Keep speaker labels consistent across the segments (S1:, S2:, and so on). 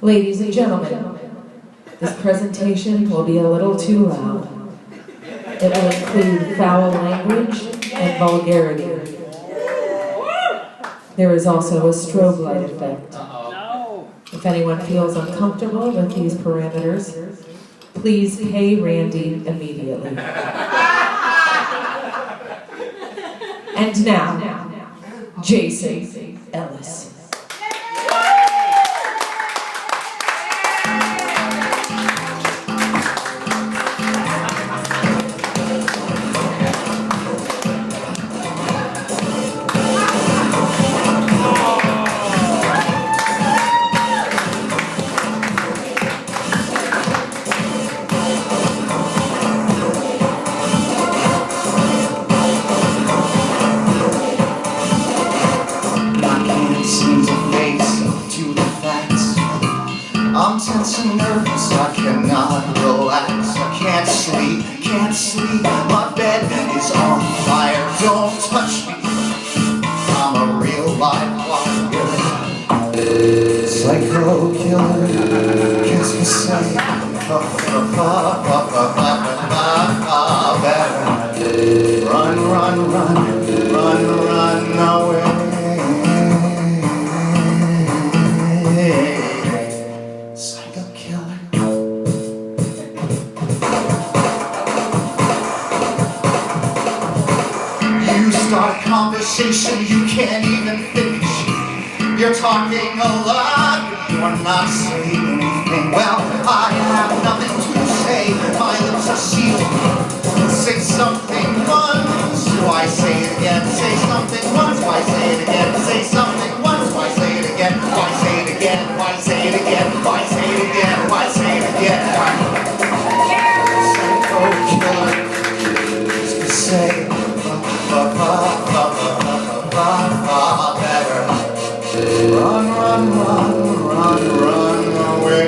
S1: Ladies and gentlemen, this presentation will be a little too loud. It will include foul language and vulgarity. There is also a strobe light effect. If anyone feels uncomfortable with these parameters, please pay Randy immediately. And now, Jason Ellis.
S2: I'm tense and nervous, I cannot relax. I can't sleep. My bed is on fire, don't touch me. I'm a real live wire. Psycho killer, qu'est-ce que c'est? Run away. Start a conversation you can't even finish. You're talking a lot, but you're not saying anything. Well, I have nothing to say. My lips are sealed. Say something once. Why say it again? Say something once. Why say it again? Say something once. Why say it again? Why say it again? Why say it again? Why say it again? Why say it again? Psycho killer. Say. Better run away. Better run away.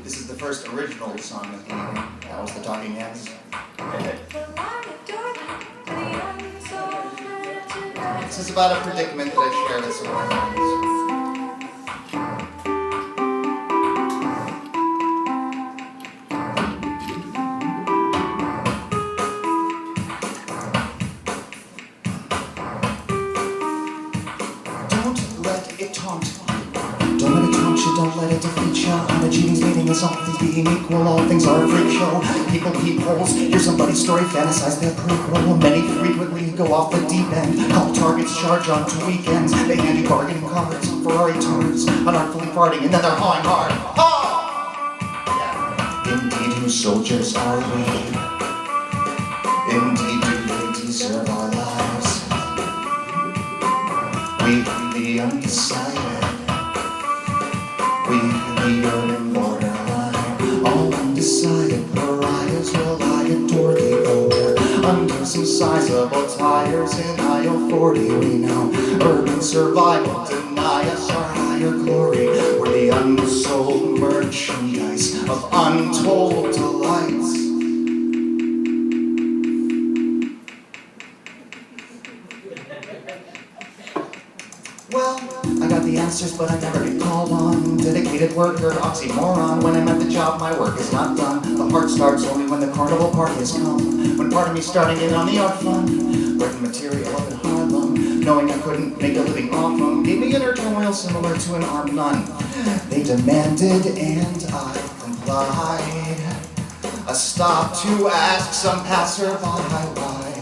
S2: This is the first original song that came out. That was the Talking Heads. This is about a predicament that I share with some of my friends. Don't let it taunt you. Don't let it taunt you, don't let it defeat you. On a genie's meeting is all things being equal, all things are a freak show. People peep holes, hear somebody's story, fantasize their prequel. Many frequently go off the deep end, call targets, charge on to weekends. They hand you bargaining cards, Ferrari tours, unartfully farting, and then they're hawing hard. Oh! Yeah. Indeed, whose soldiers are we? Indeed, do they deserve our lives? We, the undecided. We, the urban borderline, all undecided pariahs. Will I adore the odor under some sizable tires in aisle 40 we know. Urban survival, deny us our higher glory. We're the unsold merchandise of untold delights. Well, I got the answers, but I never get called on. Dedicated worker, oxymoron. When I'm at the job, my work is not done. The heart starts only when the carnival party has come. When part of me starting in on the art fund, writing material up in Harlem, knowing I couldn't make a living off them, gave me inner turmoil similar to an armed nun. They demanded and I complied. A stop to ask some passerby why.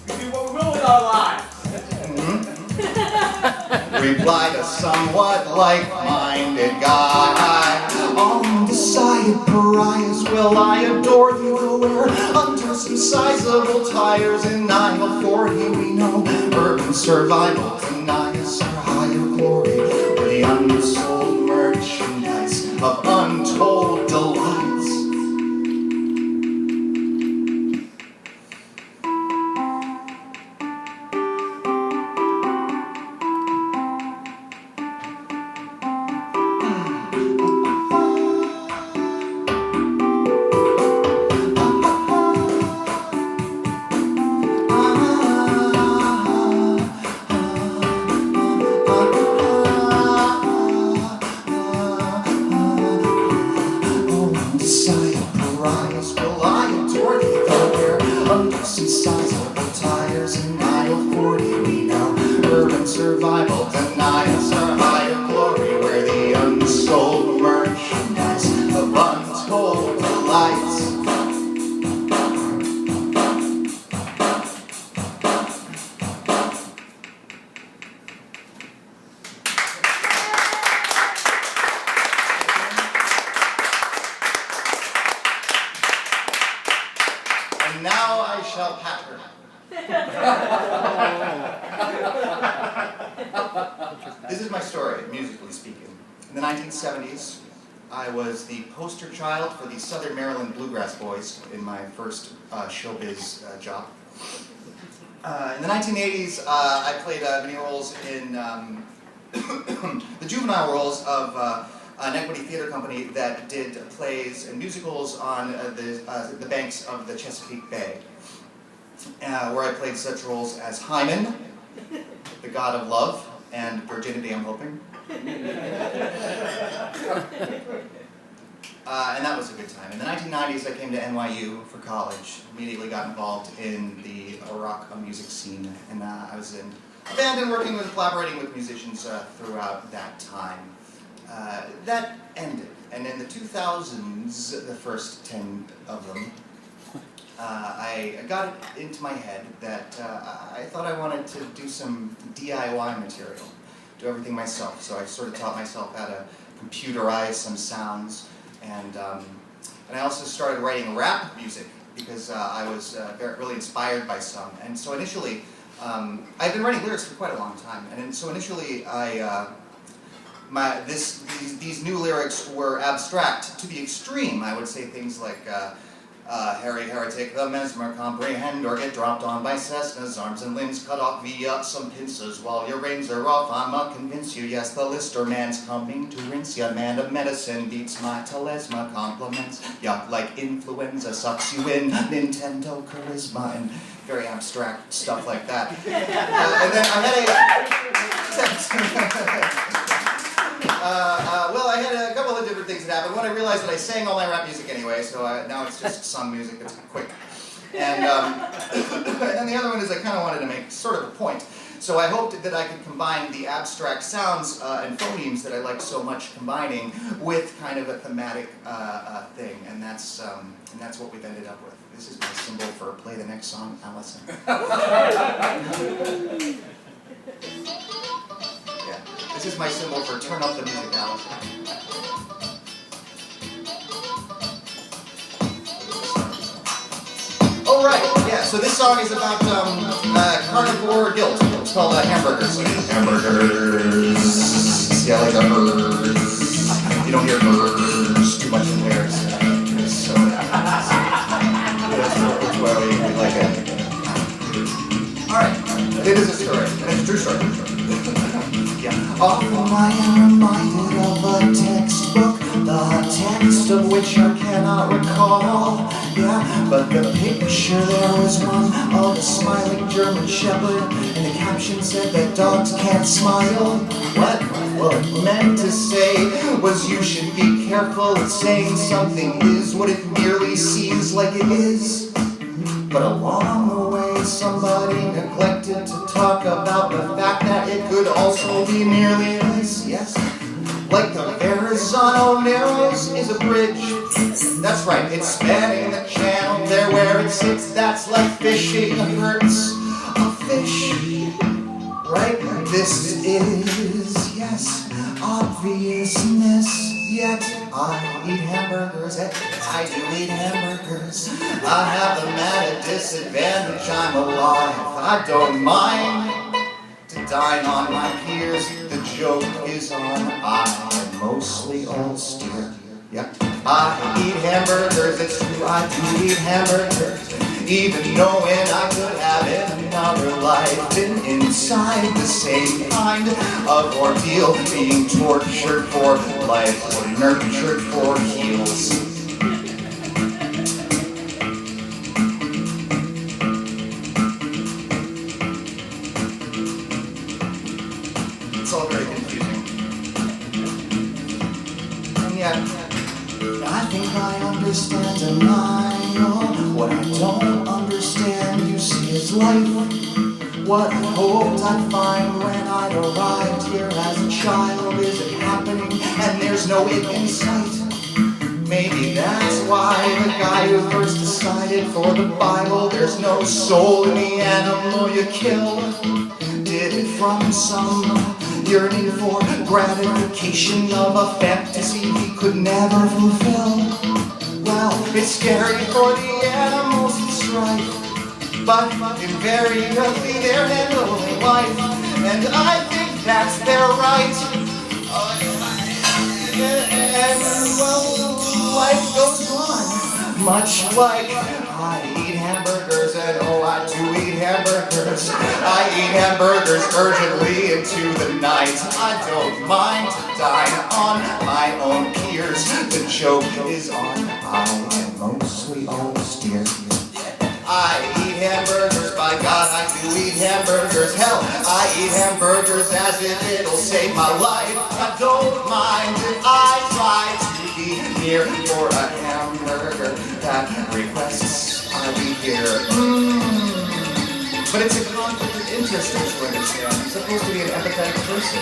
S3: We do what we will with our lives.
S2: Replied a somewhat like-minded guy. Undecided pariahs, will I adore thee, though we're under some sizable tires. In aisle 40 we know, urban survival, deny us our higher glory. We're the unsold merchandise of untold delights. Survival, deny us our higher glory. We're the unsold merchandise of untold delights. And now I shall pat her. This is my story, musically speaking. In the 1970s, I was the poster child for the Southern Maryland Bluegrass Boys in my first showbiz job. In the 1980s, I played many roles in the juvenile roles of an equity theater company that did plays and musicals on the banks of the Chesapeake Bay, where I played such roles as Hymen, the god of love, and virginity, I'm hoping. And that was a good time. In the 1990s, I came to NYU for college. Immediately got involved in the rock music scene, and I was in a band and collaborating with musicians throughout that time. That ended, and in the 2000s, the first 10 of them, I got it into my head that I thought I wanted to do some DIY material, do everything myself. So I sort of taught myself how to computerize some sounds, and I also started writing rap music because I was really inspired by some. And so initially, I've been writing lyrics for quite a long time, and so initially these new lyrics were abstract to the extreme. I would say things like, Harry, heretic, the mesmer, comprehend, or get dropped on by Cessnas, arms and limbs cut off via some pincers. While your reins are off, I'ma convince you, yes, the Lister man's coming to rinse ya. Man of medicine beats my telesma, compliments ya like influenza, sucks you in, Nintendo charisma, and very abstract stuff like that. And then I had a couple of different things that happened. One, I realized that I sang all my rap music anyway, so now it's just sung music that's quick. And then the other one is I kind of wanted to make sort of a point. So I hoped that I could combine the abstract sounds and phonemes that I like so much combining with kind of a thematic thing, and that's what we've ended up with. This is my symbol for play the next song, Allison. Yeah, this is my symbol for turn up the music, Allison. Oh right, yeah. So this song is about carnivore guilt. It's called Hamburgers. Hamburgers. See, I like the hers. You don't hear hers too much in lyrics. So that's why we like it. All right. It is a story. It's a true story. Yeah. Often I am reminded of a textbook, the text of which I cannot recall. Yeah, but the picture there was one of a smiling German shepherd, and the caption said that dogs can't smile. What? Well, it meant to say was you should be careful of saying something is what it merely seems like it is. But along the way, somebody neglected to talk about the fact that it could also be nearly this, yes. Like the Verrazano Narrows is a bridge. That's right, it's spanning the channel there where it sits. That's like fishing hurts a fish. Right? This is, yes, obviousness. Yet I eat hamburgers, I do eat hamburgers. I have the mad disadvantage, I'm alive. I don't mind to dine on my peers. The joke is on, I mostly all steer. Yep, I eat hamburgers, it's true, I do eat hamburgers. Even knowing I could have in another life been inside the same kind of ordeal, being tortured for life or nurtured for heels. It's all very confusing. And yet, I think I understand denial. What I don't understand, you see, is life. What I hoped I'd find when I'd arrived here as a child isn't happening, and there's no end in sight. Maybe that's why the guy who first decided for the Bible there's no soul in the animal you kill did it from some yearning for gratification of a fantasy he could never fulfill. Well, it's scary for the animals to strife, but invariably they're handling life, and I think that's their right. And well, life goes on, much like I eat hamburgers, and oh, I do eat hamburgers. I eat hamburgers urgently into the night. I don't mind to dine on my own peers. The joke is on, I am mostly all steer. I eat hamburgers, by God, I do eat hamburgers. Hell, I eat hamburgers as if it'll save my life. I don't mind if I try to be near for a hamburger that requests I be here. But it's a conflict of interest, don't you understand? I'm supposed to be an empathetic person.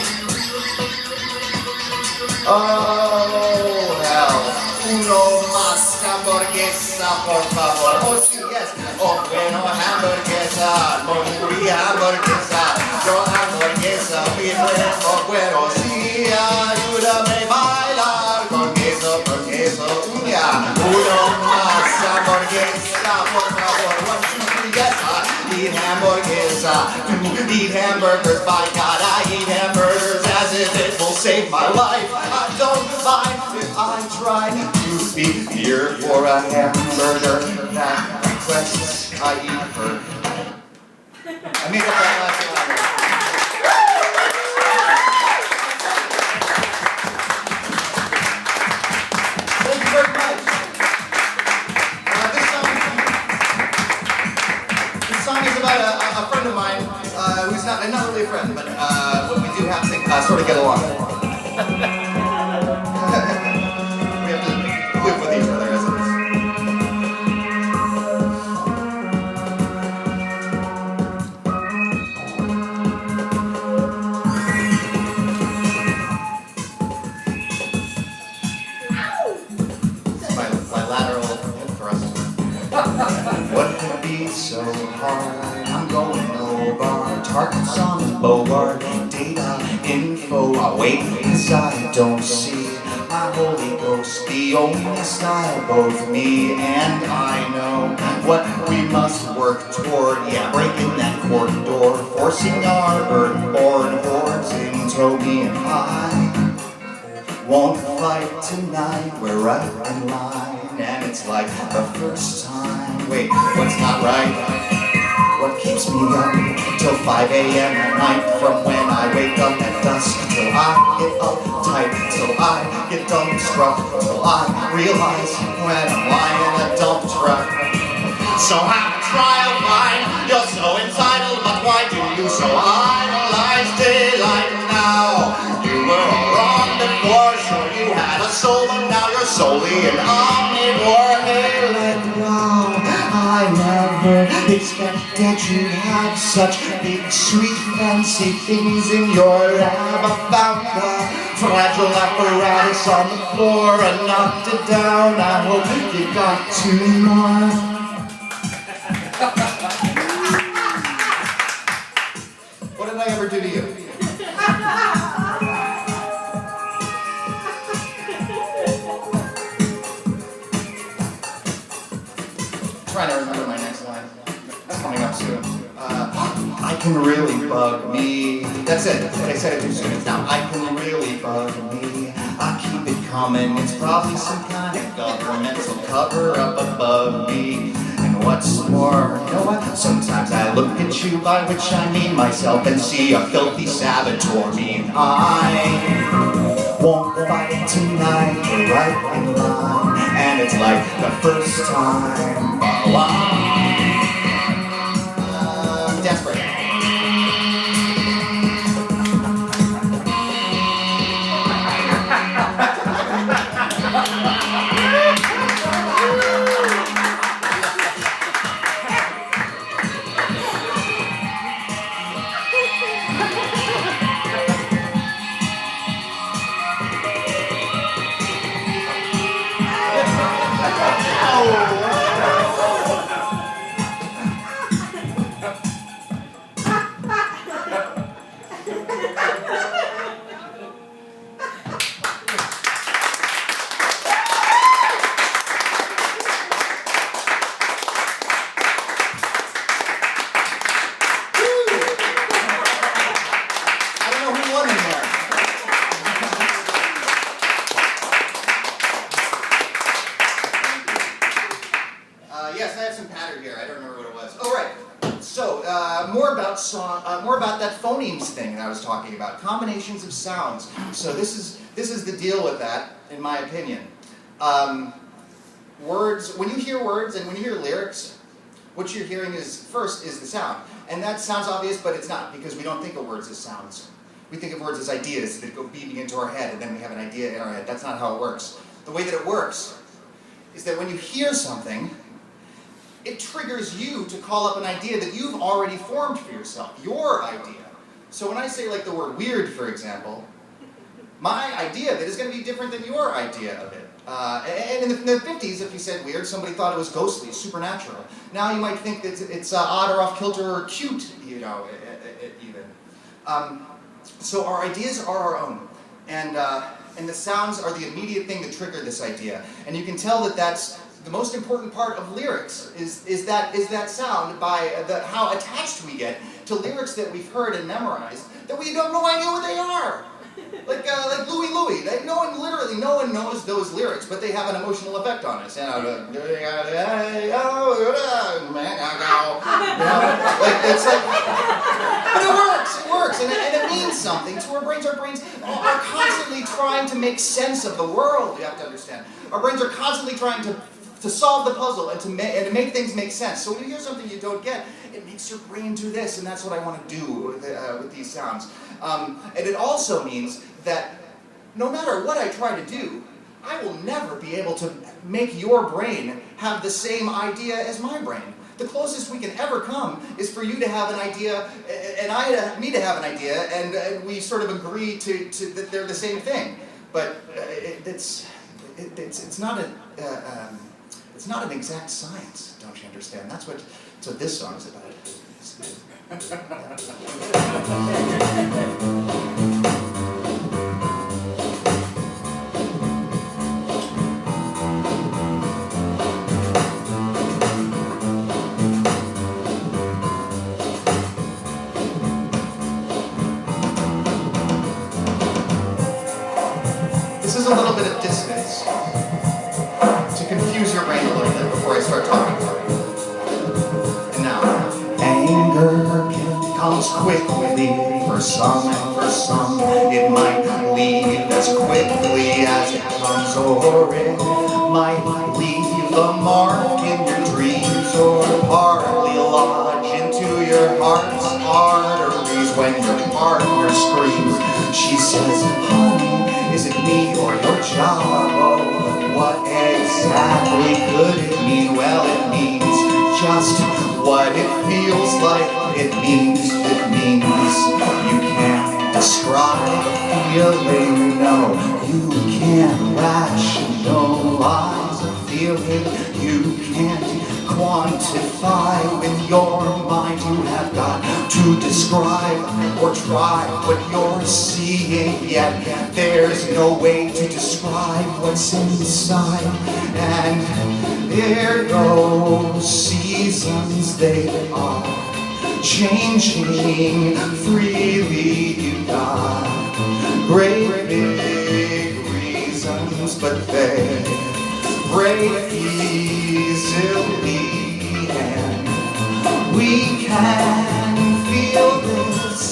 S2: Oh, hell. Uno más hamburguesa, por favor. Oh, sí, yes. Oh, bueno, hamburguesa. Muy hamburguesa. Yo hamburguesa. Mi nuevo bueno. Sí, ayúdame a bailar con queso, con queso. Uno más hamburguesa, por favor. 1, 2, 3, yes. I eat hamburguesa. Eat hamburgers, by God, I eat hamburgers as if it will save my life. I don't mind if I try to be here for a hamburger that requests I eat her. I made up that last line. Thank you very much. This song is about a friend of mine who's not really a friend, but we do have to sort of get along. We have to live with each other as it is. My lateral thrust. What could be so hard? I'm going over targets on the board, data, info. I wait because I don't see my Holy Ghost, the only style both me and I know what we must work toward. Yeah, breaking that corridor, forcing our earth-born hordes into me, and I won't fight tonight. We're right in line, and it's like the first time. Wait, what's not right? what keeps me up till 5 a.m. at night. From when I wake up at dusk till I get uptight, till I get dumbstruck, till I realize when I'm lying in a dump truck. So have a trial, fine, you're so entitled, but why do you so idolize daylight now? You were wrong before, sure you had a soul, but now you're solely an omnivore. Hey, let wow, I never expected you'd have such big, sweet, fancy things in your lab. I found the fragile apparatus on the floor and knocked it down. I hope you got 2 more. What did I ever do to you? Trying to remember my next line. It's coming up soon. I can really bug me. That's it. I said it too soon. It's now. I can really bug me. I keep it coming. It's probably some kind of governmental cover up above me. And what's more, you know what? Sometimes I look at you, by which I mean myself, and see a filthy saboteur. Me and I won't fight tonight. We're right in line, and it's like the first time. Desperate. Yes, I have some pattern here. I don't remember what it was. Oh, right. So, more about that phonemes thing that I was talking about. Combinations of sounds. So this is the deal with that, in my opinion. Words. When you hear words and when you hear lyrics, what you're hearing is first is the sound, and that sounds obvious, but it's not, because we don't think of words as sounds. We think of words as ideas that go beaming into our head, and then we have an idea in our head. That's not how it works. The way that it works is that when you hear something, it triggers you to call up an idea that you've already formed for yourself, your idea. So when I say like the word weird, for example, my idea of it is going to be different than your idea of it. And in the 50s, if you said weird, somebody thought it was ghostly, supernatural. Now you might think that it's odd or off kilter or cute, you know, even. So our ideas are our own, and the sounds are the immediate thing that trigger this idea. And you can tell that that's the most important part of lyrics is that sound, by how attached we get to lyrics that we've heard and memorized that we have no idea what they are. Like Louie Louie. Literally no one knows those lyrics, but they have an emotional effect on us. You know, but it works, and it means something to our brains. Our brains are constantly trying to make sense of the world, you have to understand. Our brains are constantly trying to solve the puzzle and to make things make sense. So when you hear something you don't get, it makes your brain do this, and that's what I want to do with these sounds. And it also means that no matter what I try to do, I will never be able to make your brain have the same idea as my brain. The closest we can ever come is for you to have an idea, and me to have an idea, and we sort of agree to that they're the same thing. But it's not an exact science, don't you understand? That's what this song is about. This is a little bit of dissonance confuse your brain a little bit before I start talking about it. And now, quickly for some, and for some it might leave as quickly as it comes, or it might leave a mark in your dreams, or partly lodge into your heart's arteries when your partner screams. She says, honey, is it me or your job? Oh, what exactly could it mean? Well, it means just what it feels like. It means you can't describe a feeling. No, you can't rationalize a feeling. You can't quantify with your mind. You have got to describe or try what you're seeing, yet there's no way to describe what's inside. And there goes seasons, they are changing freely. You got great big reasons, but they break easily, and we can feel this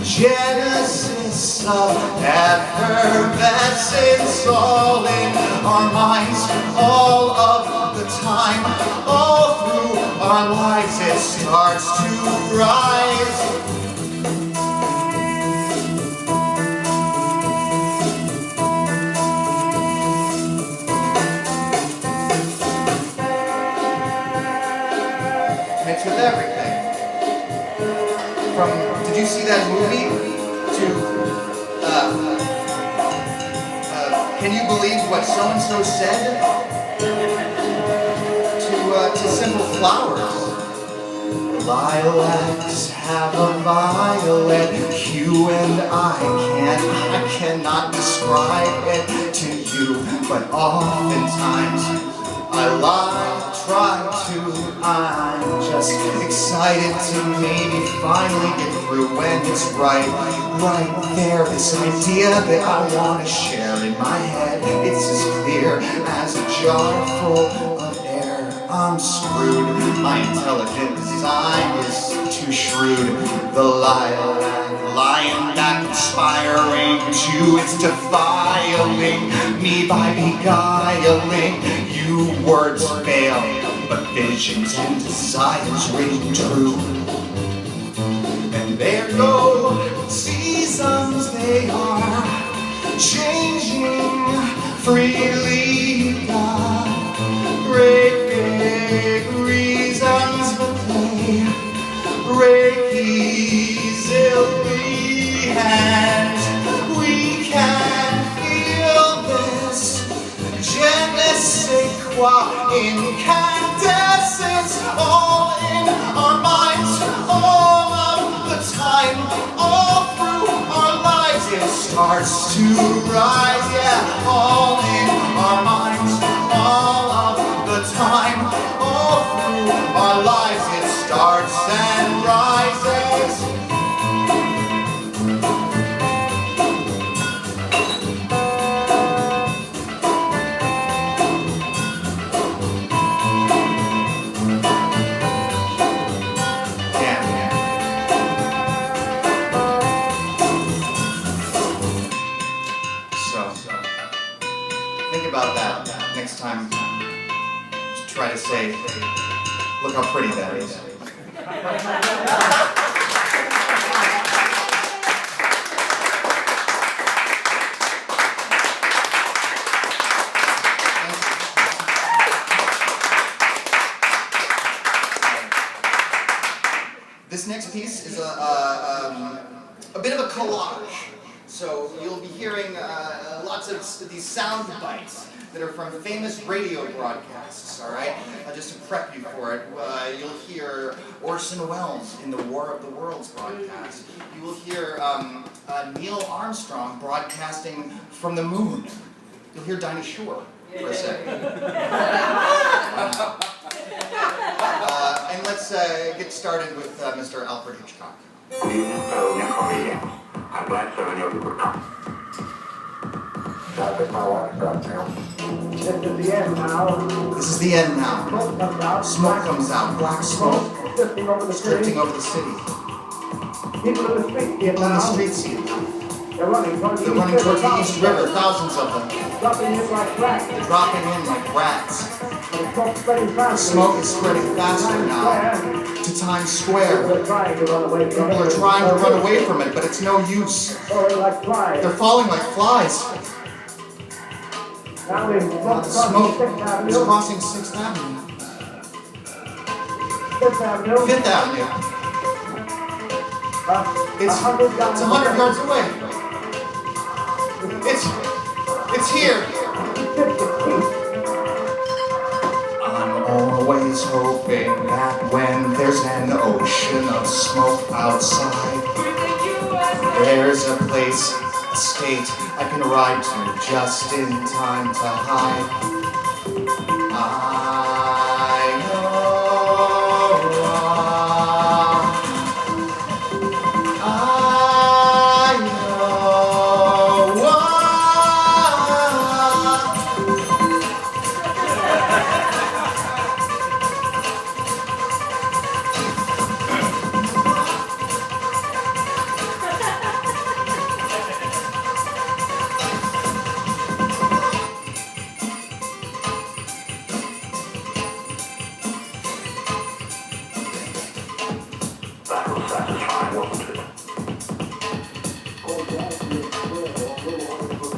S2: genesis of effervescence all in our minds, all of the time, all through our lives. It starts to rise. It's with everything. From, did you see that movie? To, can you believe what so-and-so said? To simple flowers. Lilacs have a violet hue, and I cannot describe it to you, but oftentimes I try to. I'm just excited to maybe finally get through when it's right there. This idea that I want to share in my head, it's as clear as a jar full of air. I'm screwed. My intelligent design is too shrewd. The lilac lying back, inspiring to its defiling me by beguiling. You words fail, but visions and desires ring true. And there go seasons, they are changing freely. God, great big reasons, but they break easily, and we can feel this je ne sais quoi incandescence all in our minds, all of the time, all through our lives. It starts to rise, yeah, all in our minds, all of the time, all through our lives. It starts and rises. About that next time. Just try to say, look how pretty that is. This next piece is a bit of a collage. So you'll be hearing lots of these sound bites that are from famous radio broadcasts, all right? Just to prep you for it, you'll hear Orson Welles in the War of the Worlds broadcast. You will hear Neil Armstrong broadcasting from the moon. You'll hear Dinah Shore for a second. And let's get started with Mr. Alfred Hitchcock.
S4: I'm glad so many of you would come. I think my water stopped now. This is the end now.
S2: This is the end now. Smoke comes out. Black smoke. Drifting over the city.
S4: People in the streets here
S2: People in the
S4: now.
S2: streets here.
S4: They're running towards
S2: They're running towards the East River, thousands of them.
S4: Dropping in like rats.
S2: They're dropping in like rats.
S4: The smoke's spreading
S2: The
S4: faster.
S2: smoke is spreading faster now to Times Square.
S4: They're trying to run away from it.
S2: People are trying to run away from it, but it's no use.
S4: Falling like flies.
S2: They're falling like flies.
S4: Now the
S2: The
S4: smoke
S2: smoke
S4: crossing
S2: is
S4: 6th Avenue.
S2: crossing 6th Avenue.
S4: 5th Avenue.
S2: 5th Avenue. It's 100 yards away. It's here. I'm always hoping that when there's an ocean of smoke outside, there's a place, a state I can ride to just in time to hide.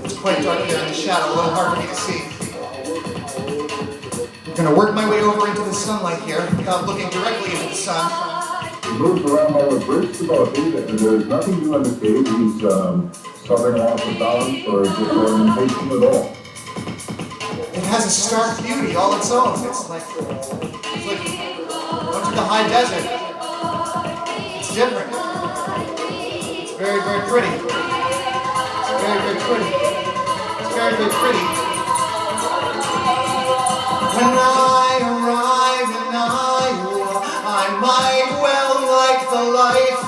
S2: It's quite dark there in the shadow, a little hard for me to see. I'm going to work my way over into the sunlight here without looking directly into the sun.
S5: He moves around like a brisk ability, and there's nothing to indicate he's starting off with balance or disorientation at all.
S2: It has a stark beauty all its own. It's like going to the high desert. It's different. It's very, very pretty. It's very, very pretty. It's very, very pretty. When I arrive in Iowa, I might well like the life.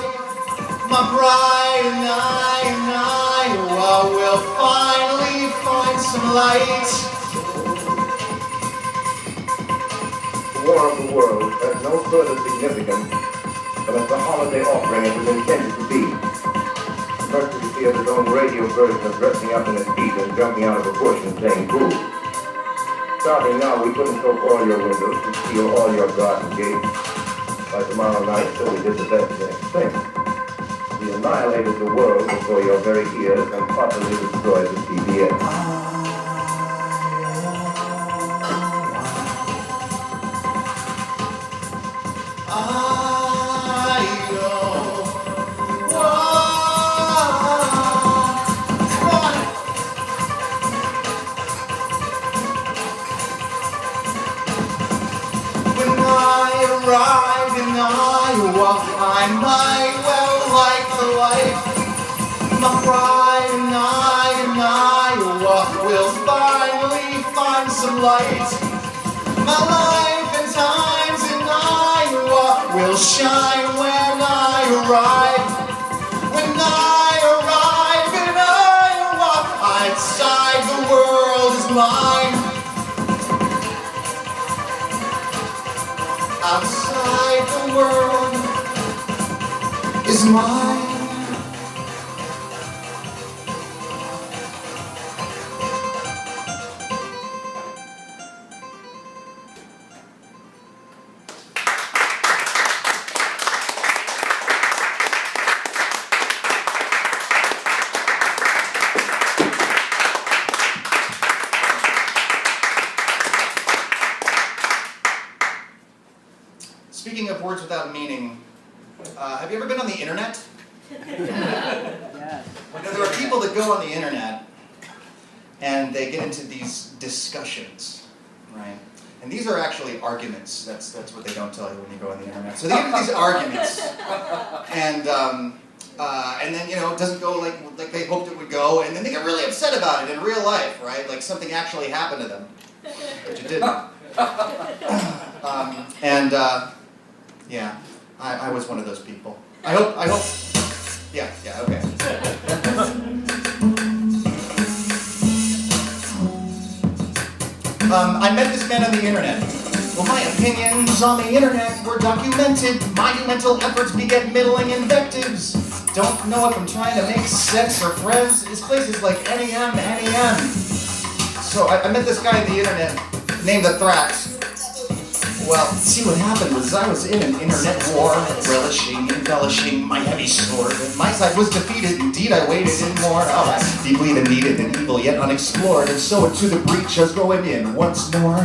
S2: My bride and I in Iowa will finally find some light.
S6: The War of the World has no further significance than as the holiday offering it was intended to be. First, you see his own radio version of dressing up in a suit and jumping out of a bush and saying boo. Starting now, we couldn't soak all your windows and seal all your garden gates. By tomorrow night, so we did the best thing. We annihilated the world before your very ears and properly destroyed the CBS.
S2: Arrived in Iowa, I might well like the life. My bride and I in Iowa will finally find some light. My life and times in Iowa will shine when I arrive. When I arrive in Iowa, outside the world is mine. Outside the world is mine. Speaking of words without meaning, have you ever been on the internet?
S4: Yes.
S2: There are people that go on the internet and they get into these discussions, right? And these are actually arguments. That's what they don't tell you when you go on the internet. So they get into these arguments, and then it doesn't go like they hoped it would go, and then they get really upset about it in real life, right? Like something actually happened to them, which it didn't. Yeah, I was one of those people. I hope, yeah, okay. I met this man on the internet. Well, my opinions on the internet were documented. Monumental efforts beget middling invectives. don't know if I'm trying to make sex or friends. This place is like NEM. So I met this guy on the internet named the Thrax. Well, see what happened was I was in an internet war, relishing, embellishing my heavy sword. And my side was defeated, indeed I waited in more. Oh, I deeply the needed and evil yet unexplored. And so into the breach I was going in once more,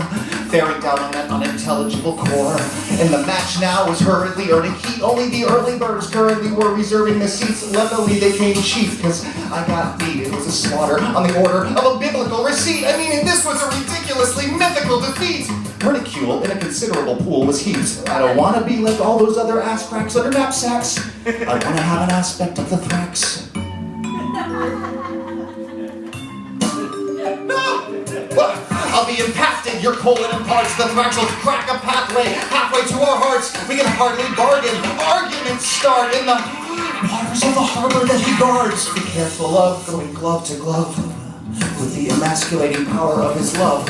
S2: bearing down on that unintelligible core. And the match now was hurriedly earning heat. Only the early birds currently were reserving the seats. Luckily they came cheap, because I got beat. It was a slaughter on the order of a biblical receipt. I mean, this was a ridiculously mythical defeat. Ridicule in a considerable pool was heaped. I don't want to be like all those other ass cracks under knapsacks. I want to have an aspect of the Thrax. Well, I'll be impacted, your colon imparts. The Thrax will crack a pathway halfway to our hearts. We can hardly bargain. Arguments start in the waters of the harbor that he guards. Be careful of going glove to glove with the emasculating power of his love.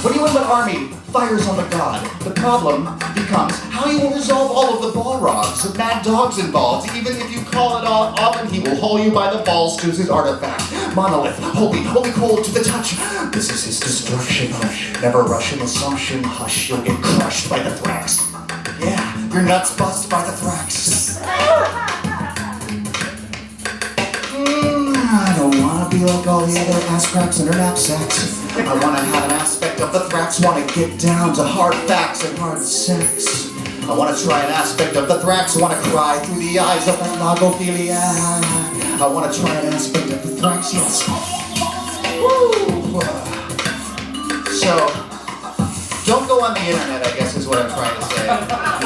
S2: When you win the army, fires on the god. The problem becomes how you will resolve all of the Balrogs of mad dogs involved. Even if you call it all off, and he will haul you by the balls to his artifact. Monolith, holy cold to the touch. This is his destruction. Hush, never rush an assumption. Hush, you'll get crushed by the Thrax. Yeah, your nuts bust by the Thrax. I don't want to be like all the other ass cracks under knapsacks. I want to have an aspect of the Thrax, want to get down to hard facts and hard sex. I want to try an aspect of the Thrax, want to cry through the eyes of that logophilia. I want to try an aspect of the Thrax, yes. Woo! So, don't go on the internet, I guess is what I'm trying to say.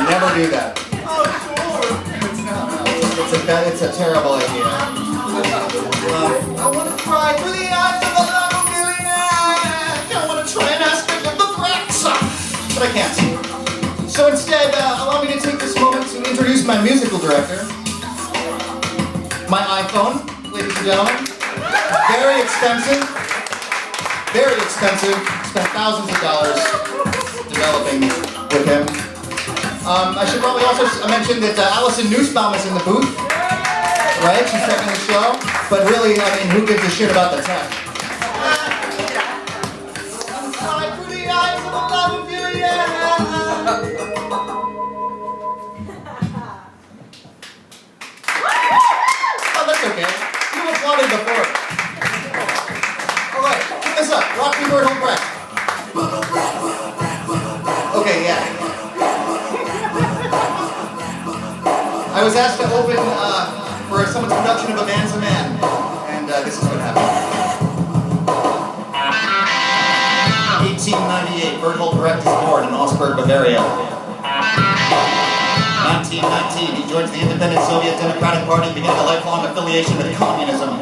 S2: Never do that. It's a terrible idea. I want to cry through the eyes of the logophilia. I want to try an aspect of the Thrax, but I can't. So instead, allow me to take this moment to introduce my musical director. My iPhone, ladies and gentlemen. Very expensive. Very expensive. Spent thousands of dollars developing with him. I should probably also mention that Allison Nussbaum is in the booth. Right? She's checking the show. But really, I mean, who gives a shit about the tech? Oh, that's okay. You applauded before. Alright, keep this up. Rock me word, hold breath. Okay, yeah. I was asked to open for someone's production of A Man's a Man, and this is what happened. 1898, Bertolt Brecht is born in Augsburg, Bavaria. 1919, he joins the independent Soviet Democratic Party, beginning a lifelong affiliation with communism.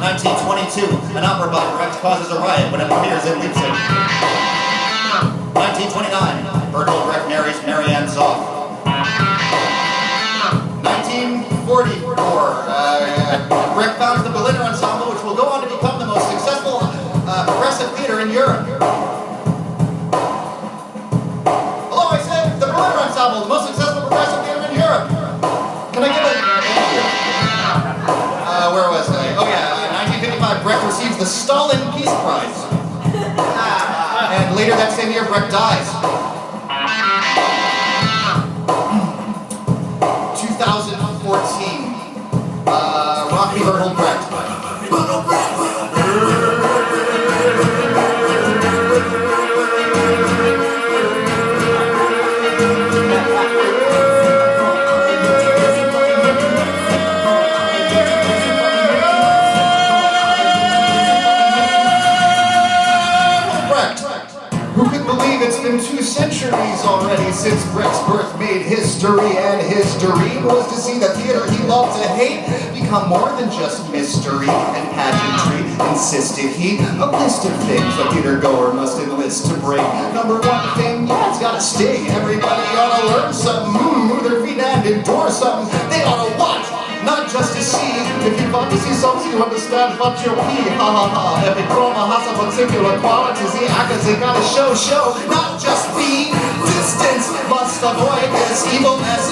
S2: 1922, an opera by Brecht causes a riot when it appears in Leipzig. 1929, Bertolt Brecht marries Marianne Zoff. 1944, Brecht founds the Berliner Ensemble, which will go on to become the most successful progressive theater in Europe. Hello, I said the Berliner Ensemble, the most successful progressive theater in Europe. Can I give a... where was I? Oh yeah, 1955, Brecht receives the Stalin Peace Prize. And later that same year, Brecht dies. 2014, Rocky Bertolt Brecht. Who could believe it's been 2 centuries already since Brecht's birth made history, and his dream was to see the theater he loved to hate become more than just mystery and pageantry. Insisted he, a list of things a theater goer must enlist to bring. Number 1 thing, yeah, it's gotta sting. Everybody ought to learn something, move their feet and endure something. They ought to watch, not just to see. If you want to see something, you understand what you pee. Ha ha ha. Every chroma has a particular quality. The actors, they gotta show, not just be. Distance must avoid this evilness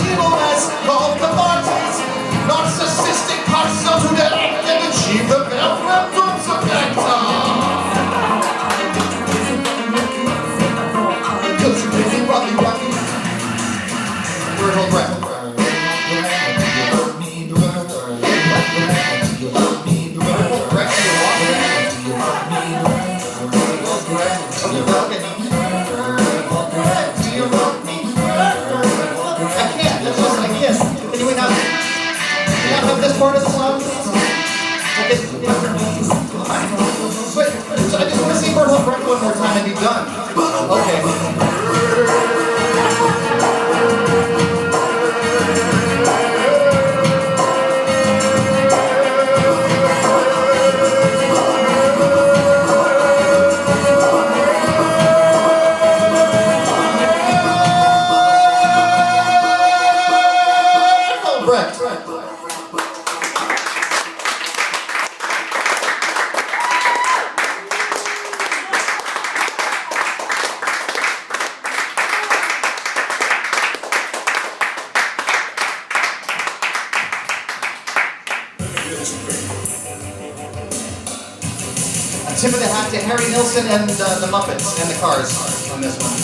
S2: called catharsis. narcissistic parts of the act and achieve the benefits of because you're busy rocking. Word hold breath. This part of the song? Okay. Wait, so I just want to see Bird Hold Breath one more time and be done. Okay. A tip of the hat to Harry Nilsson and the Muppets and the Cars on this one.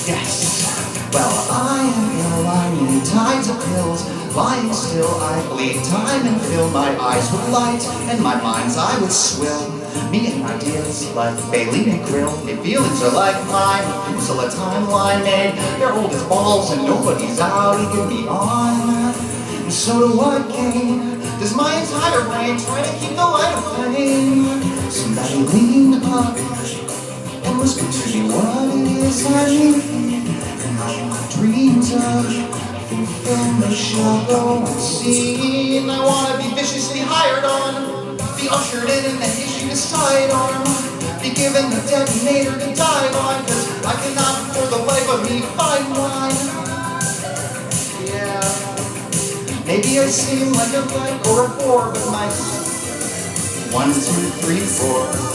S2: Yes. Well, I am ill, I need tides of pills. Lying still, I bleed time and fill my eyes with light, and my mind's eye with swill. Me and ideas like Bailey and Grill. If feelings are like mine, so a timeline made. They're old as balls and nobody's out egging me on. And so to what gain does my entire brain try to keep the light aflame? Somebody lean up and whisper to me what it is I need, and how my dreams of fulfill the shallow unseen. I want to be viciously hired on, be ushered in the issue to sidearm, be given the detonator to dive on, cause I cannot for the life of me find wine. Yeah. Maybe I seem like a 5 or a 4, but my 1, 2, 3, 4.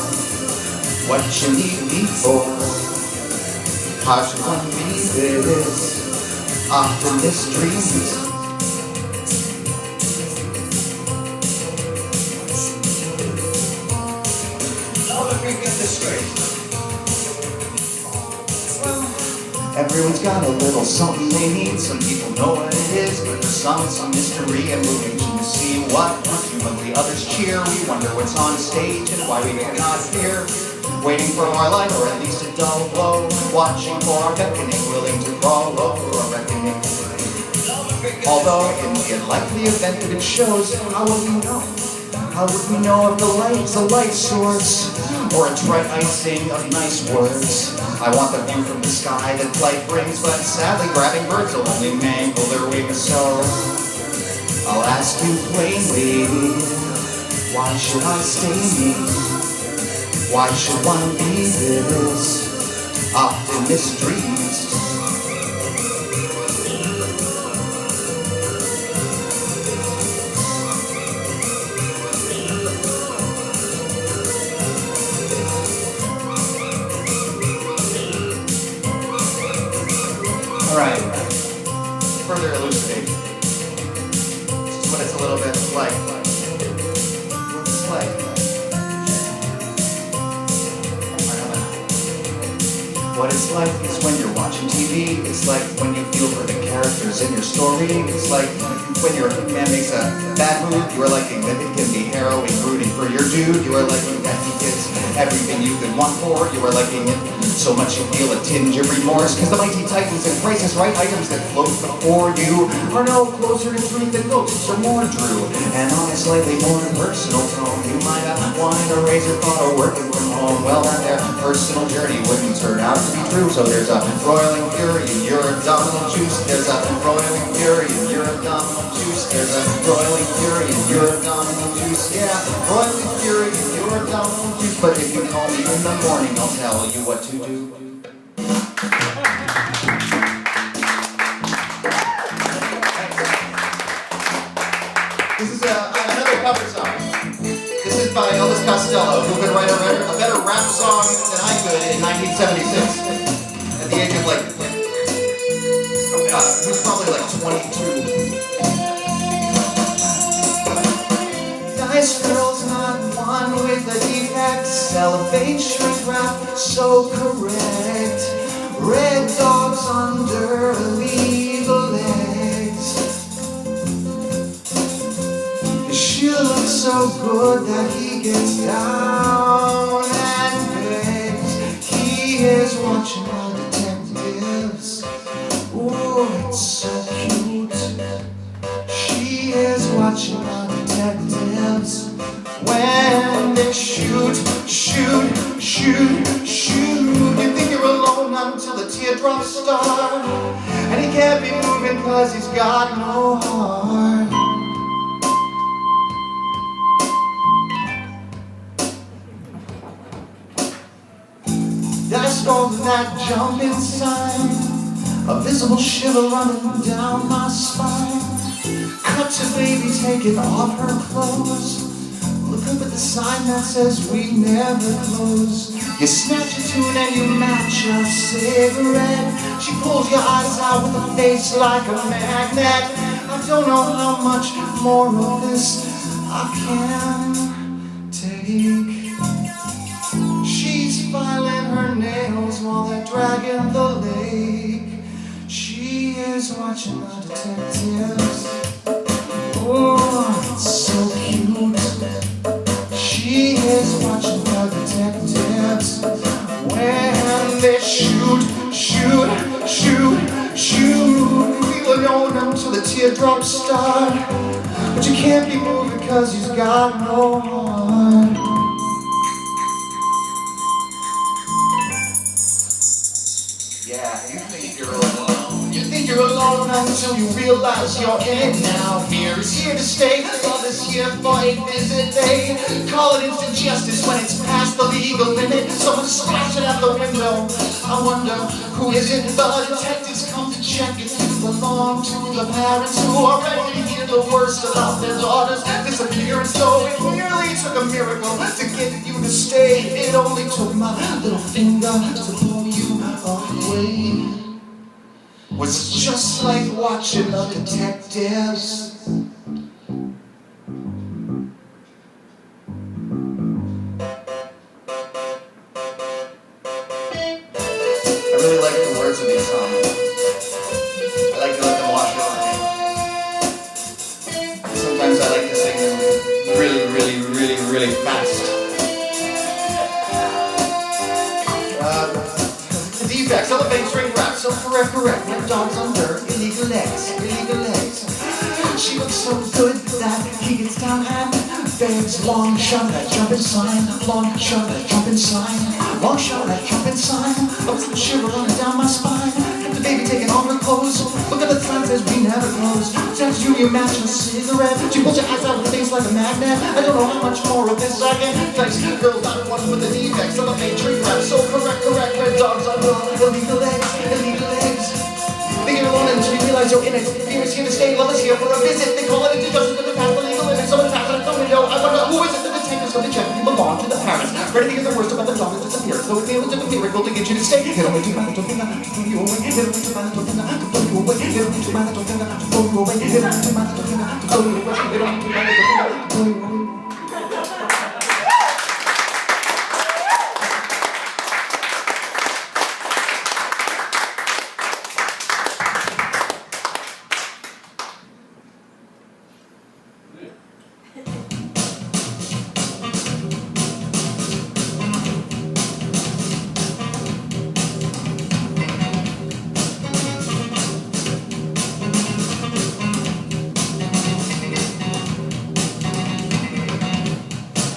S2: What you need me for? How should one be this? Optimist dreams.
S3: Now let me get this straight.
S2: Everyone's got a little something they need. Some people know what it is, but for some it's a mystery and moving to see what presumably others cheer. We wonder what's on stage and why we cannot hear. Waiting for our light or at least a dull glow. Watching for our beckoning, willing to crawl over a reckoning. Although in the unlikely event that it shows, how would we know? How would we know if the light is a light source or a trite icing of nice words? I want the view from the sky that light brings, but sadly grabbing birds will only mangle their wings. So I'll ask you plainly, why should I stay me? Why should one be this optimist dreams? Alright, further elucidate. This is what it's a little bit like. What it's like. What it's like is when you're watching TV. It's like when you feel for the characters in your story. It's like when your man makes a bad move, you are liking that it can be harrowing, rooting for your dude. You are liking that he gets everything you could want for. You are liking it so much you feel a tinge of remorse, cause the mighty titans and prices right items that float before you are no closer to truth than ghosts or more true. And on a slightly more personal tone, you might have wanted a razor thought or working from home. Well, that their personal journey wouldn't turn out to be true. So there's a roiling fury in your abdominal juice. There's a roiling fury in your abdominal juice. There's a roiling fury in your abdominal juice. Yeah, roiling fury in your abdominal juice. But if you call me in the morning, I'll tell you what to do. This is another cover song. This is by Elvis Costello, who could write a better rap song than I could in 1976 at the age of like like 22. Nice girl's not one with a defect. Cellophane shrink wrap, so correct. Red dogs under illegal legs. She looks so good that he gets down and begs. He is watching our detectives. Ooh, it's so cute. She is watching our detectives. When they shoot, shoot, shoot, shoot. You think you're alone until the teardrops start. And he can't be moving cause he's got no heart. Dice rolls that jumping sign. A visible shiver running down my spine. Cut to baby taking off her clothes. Look up at the sign that says we never close. You snatch a tune and you match a cigarette. She pulls your eyes out with a face like a magnet. I don't know how much more of this I can take. She's filing her nails while they're dragging the lake. She is watching the detectives. Oh, it's so cute. She is watching the detectives. When they shoot, shoot, shoot, shoot. Feel alone until the teardrops start. But you can't be moving cause he's got no heart. Yeah, you think you're alone. You think you're alone until you realize you're in it now. Fear is here to stay. Love is here for a visit. They call it instant justice when it's past the legal limit. Someone's splashing out the window. I wonder who is it? The detectives come to check if you belong to the parents who are ready to hear the worst about their daughter's disappearance. So it clearly took a miracle to get you to stay. It only took my little finger to pull you away. Was just like watching the detectives. I really like the words of these songs. I like to let them wash over me. Sometimes I like to sing them really, really, really, really fast. The defects, elephant string wrap, so correct, red dogs under illegal legs, illegal legs. She looks so good that he gets down and begs. Long shot at jumping sign, long shot at jumping sign, long shot at jumping sign. A little shiver running down my spine. The baby taking off her clothes. Look at the sign says we never close. Says you match a cigarette. She pulls your eyes out with a face like a magnet. I don't know how much more of this I can. Dice girls not one with the defects. Elephant tree wrap, so correct, red dogs under illegal legs, illegal legs. Think you're alone until you realize you're in it. Fear is here to stay, love is here for a visit. They call it into justice to the past, the legal limits. Someone's passing out the window. I wonder who is it? The detectives come to check if you belong to the parents. Ready to hear the worst about the daughter's disappearance. So if they took a miracle to get you to stay, it only took my little finger to throw you away. It only took my little finger to throw you away. It only took my little finger to throw you away. It only took my little finger to throw you away. It only took my little finger to throw you away.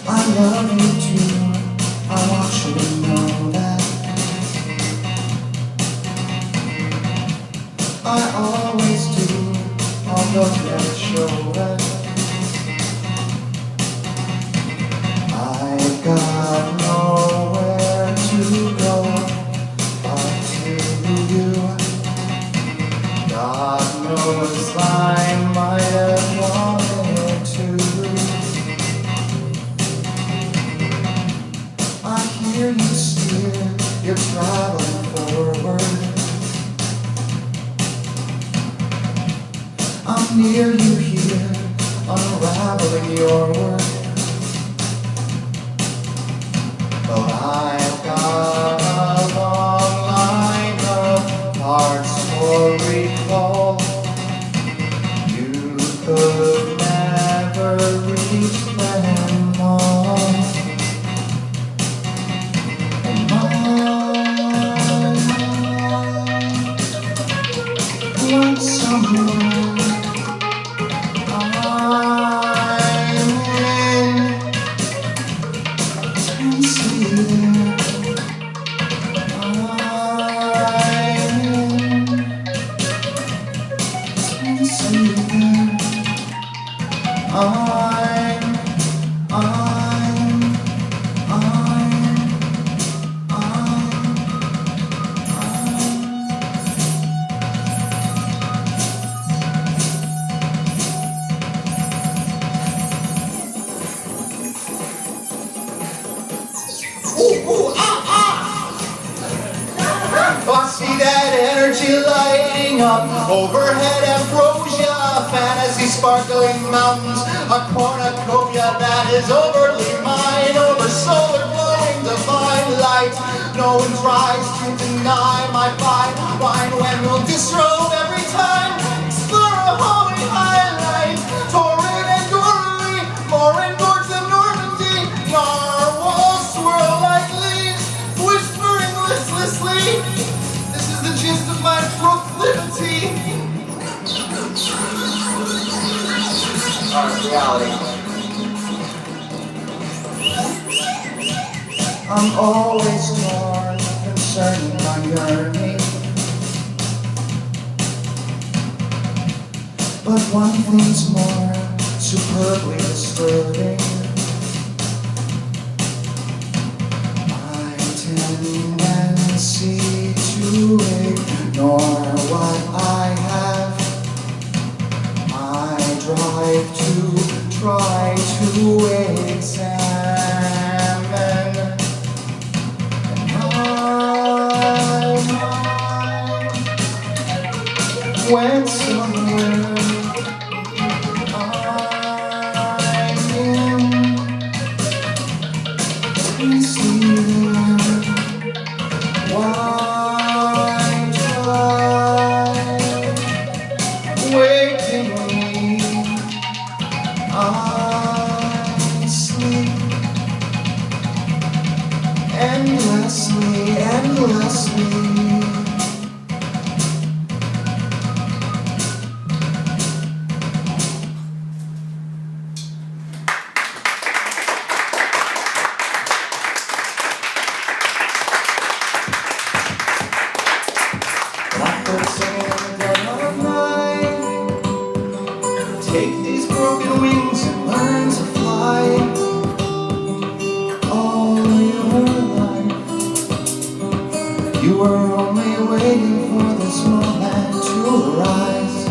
S2: I love you too, I want you to know that I always do, although never show it. I've got nowhere to go until you. God knows I might have wanted to. I hear you steer, you're traveling forward. I'm near you here, unraveling your work. But I've got a long line of parts for recall. You could never reach them all. And I want someone I'm intensely there. I see that energy lighting up overhead, ambrosia, fantasy sparkling mountains, a cornucopia that is overly mine, over solar glowing divine light. No one tries to deny my fine wine when we'll disrobe every time. Explore a holy highlight, torrid and gory, more engorged than Normandy. Narwhals swirl like leaves, whispering listlessly. This is the gist of my proclivity. Reality. I'm always torn concerning my yearning, but one thing's more superbly disturbing. My tendency to ignore what I have, my drive to try to examine, and I went somewhere I'm intensely there. Why try waking me? I sleep endlessly, endlessly. Blackbird singing in the dead of night. Take these broken wings and learn to fly. All your life, you were only waiting for this moment to arise.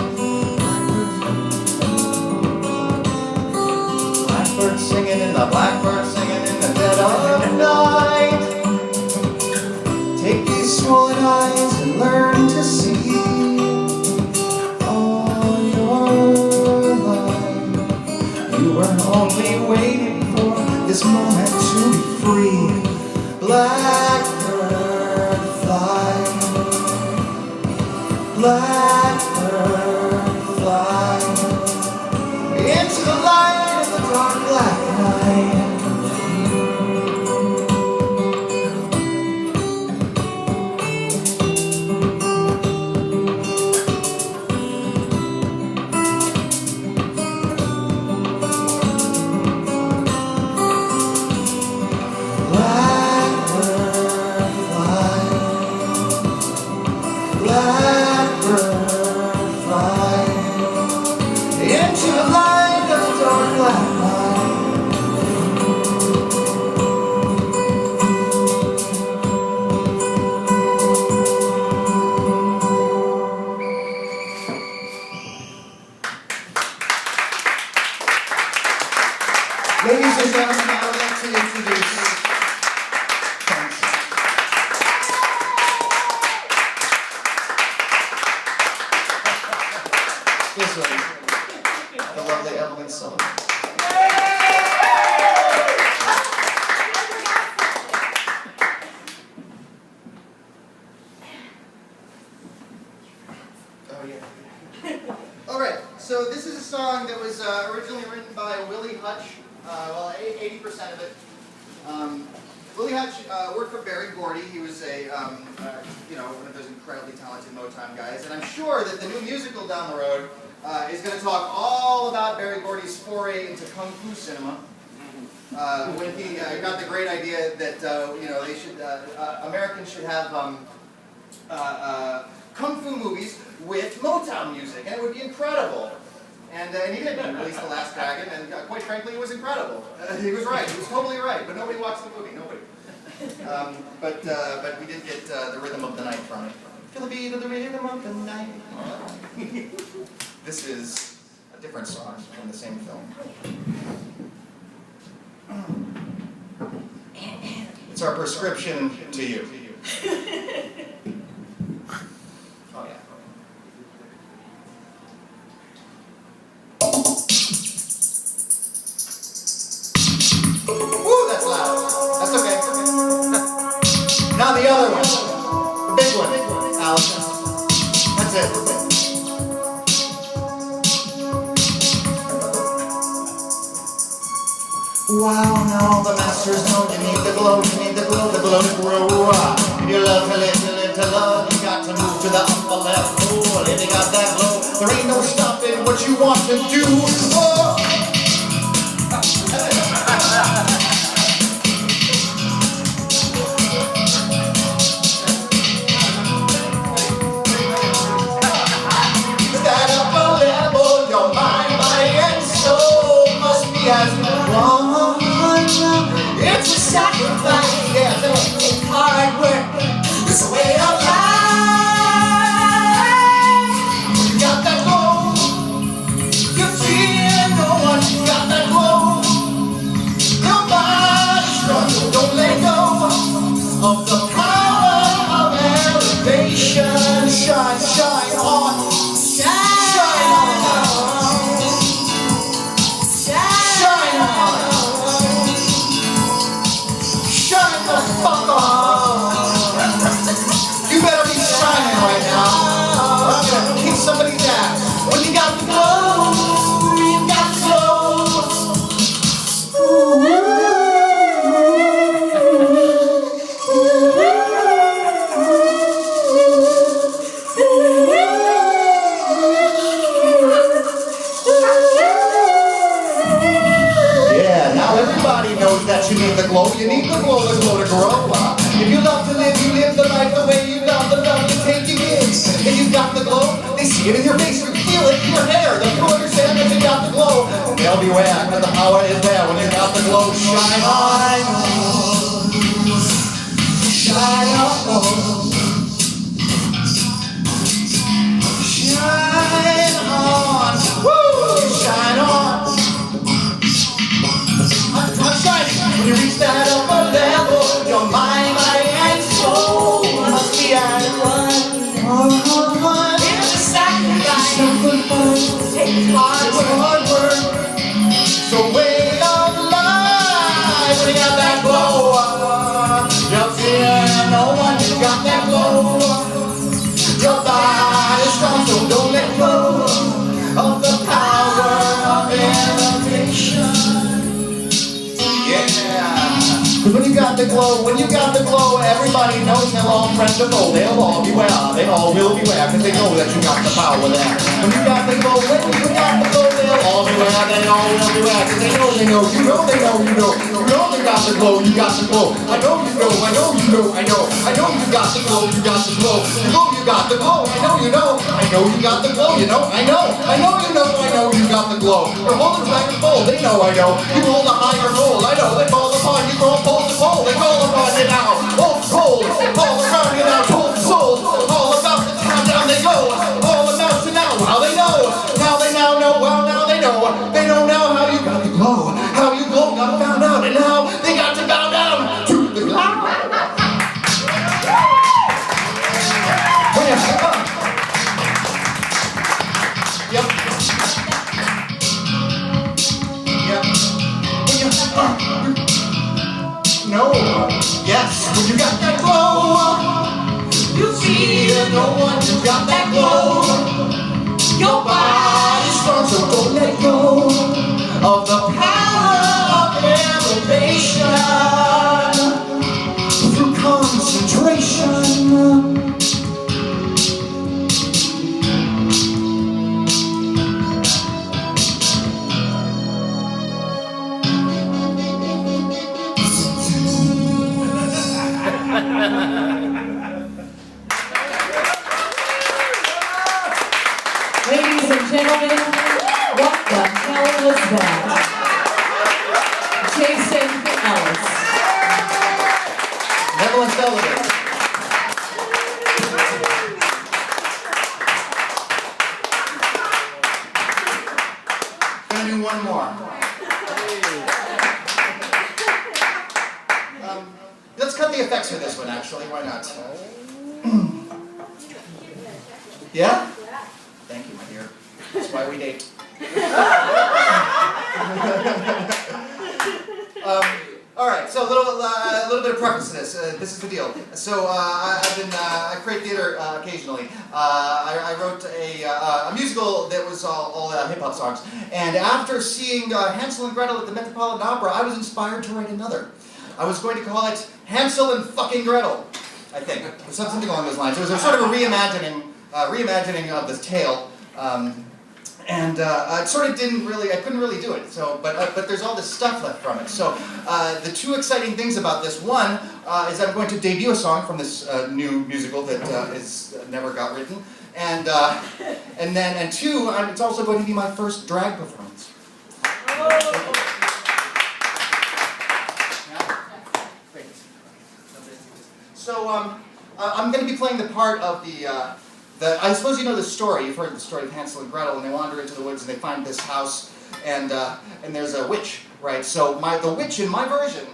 S2: Blackbird singing in the blackbird singing in the dead of night. Take these swollen eyes and learn to see. All your life, you were only waiting for this moment to be free. Blackbird fly, blackbird fly, into the light of the dark black night. Into the light of the dark black night. Ladies and gentlemen, I would like to introduce. Thanks. This way. the lovely Evelyn Sullivan. Oh, yeah. All right, so this is a song that was originally written by Willie Hutch. Well, 80% of it. Willie Hutch worked for Berry Gordy. He was a, one of those incredibly talented Motown guys. And I'm sure that the new musical down the road is going to talk all about Berry Gordy's foray into Kung Fu cinema. When he got the great idea that, they should, Americans should have Kung Fu movies with Motown music. And it would be incredible. And he did. He released The Last Dragon, and quite frankly, it was incredible. He was right. He was totally right. But nobody watched the movie. Nobody. But we did get the rhythm of the night from it. Feel the beat of the rhythm of the night. This is a different song from the same film. It's our prescription to you. Oh, yeah. Woo, that's loud. That's okay. Now the other one. The big one. Allison. That's it. Wow, now the masters know you need the glow, the glow to grow. If you love to live to love, you got to move to the upper level. If you got that glow, there ain't no stopping what you want to do. Oh. That upper level, your mind, body, and soul must be as one. It's a sacrifice, yeah, it's hard work. It's a way of life. You got that glow. You feel no one. You got that glow. Nobody struggle. Don't let go of the power of elevation. Shine, shine on. Shine on. Shine on. Shine the fuck on. You better be shining right now. I'm gonna kick somebody's ass. When you got the glow, you got the glow. Yeah, now everybody knows that you need the glow. You need the glow to grow. If you love to live, you live the life the way you love the love you take you in. If you got the glow, they see it in your face, you feel it in your hair. They you understand that you got the glow. They'll beware, because the power is there when you got the glow. Shine on. Shine on. Shine on. Woo! Shine on. I'm shining. When you reach that upper level, your mind, body, and soul must be at one. It's a sacrifice. It's hard work. It's a way of life. When you got that glow, you feel no one. You got that glow. Your body's strong, so don't let go of the power of elevation. Cause when you got the glow, everybody knows they're all friends of foe. They'll all beware, they all will beware, cause they know that you got the power there. When you got the glow, they'll all beware, they all will beware, cause they know, you know they got the glow, you got the glow. I know you know, I know you know, I know you got the glow, you got the glow. You got the glow, I know you know, I know you got the glow, you know, I know you know, I know you got the glow. You're holding back the pole, they know I know. You hold a higher goal, I know, they fall upon you, crawl pole to pole, they call upon you now. Old cold, all around you now, cold souls, all about the town, down they go. All about to now, how they know, now they now know, well now they know now how you got the glow, how you glow, got found out, and now they got to bow down to the glow. Yep. When you got that glow, you feel no one. You got that glow. Your body's strong, so don't let go of the power of elevation through concentration.
S1: Ladies and gentlemen, what the hell was that? Jason Ellis.
S2: Evelyn Sullivan. Gonna do one more. Let's cut the effects for this one, actually. Why not? Yeah? Thank you, my dear. That's why we date. All right, so a little bit of preface to this. This is the deal. So I create theater occasionally. I wrote a musical that was all hip hop songs. And after seeing Hansel and Gretel at the Metropolitan Opera, I was inspired to write another. I was going to call it Hansel and fucking Gretel, I think, or something along those lines. It was a sort of a reimagining of the tale. It sort of I couldn't really do it, so, but there's all this stuff left from it. So the two exciting things about this, one is I'm going to debut a song from this new musical that is never got written, and two, it's also going to be my first drag performance. So I'm going to be playing the part of I suppose you know the story. You've heard the story of Hansel and Gretel, and they wander into the woods and they find this house, and there's a witch, right? So the witch in my version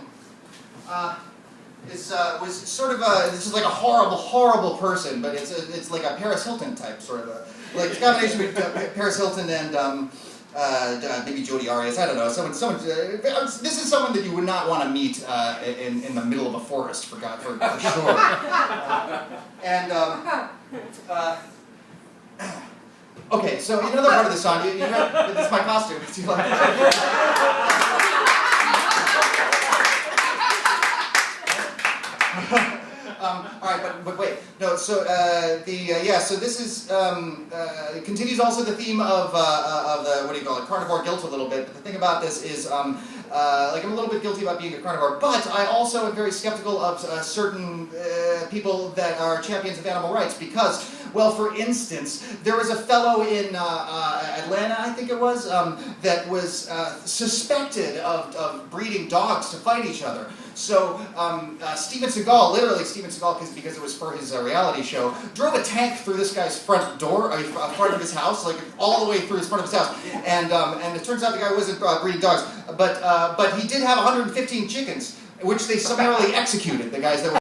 S2: was sort of this is like a horrible person, but it's like a Paris Hilton type sort of like a combination between Paris Hilton and maybe Jodi Arias. I don't know. This is someone that you would not want to meet in the middle of a forest for sure. Okay, so another part of the song, this is my costume. Do you like it? All right, but wait, no. So so this is it continues also the theme of the what do you call it, carnivore guilt a little bit. But the thing about this is like I'm a little bit guilty about being a carnivore, but I also am very skeptical of certain people that are champions of animal rights because, well, for instance, there was a fellow in Atlanta, I think it was, that was suspected of breeding dogs to fight each other. So Steven Seagal, because it was for his reality show, drove a tank through this guy's front door, front of his house, like all the way through his front of his house. And it turns out the guy wasn't breeding dogs, but he did have 115 chickens, which they summarily executed, the guys that were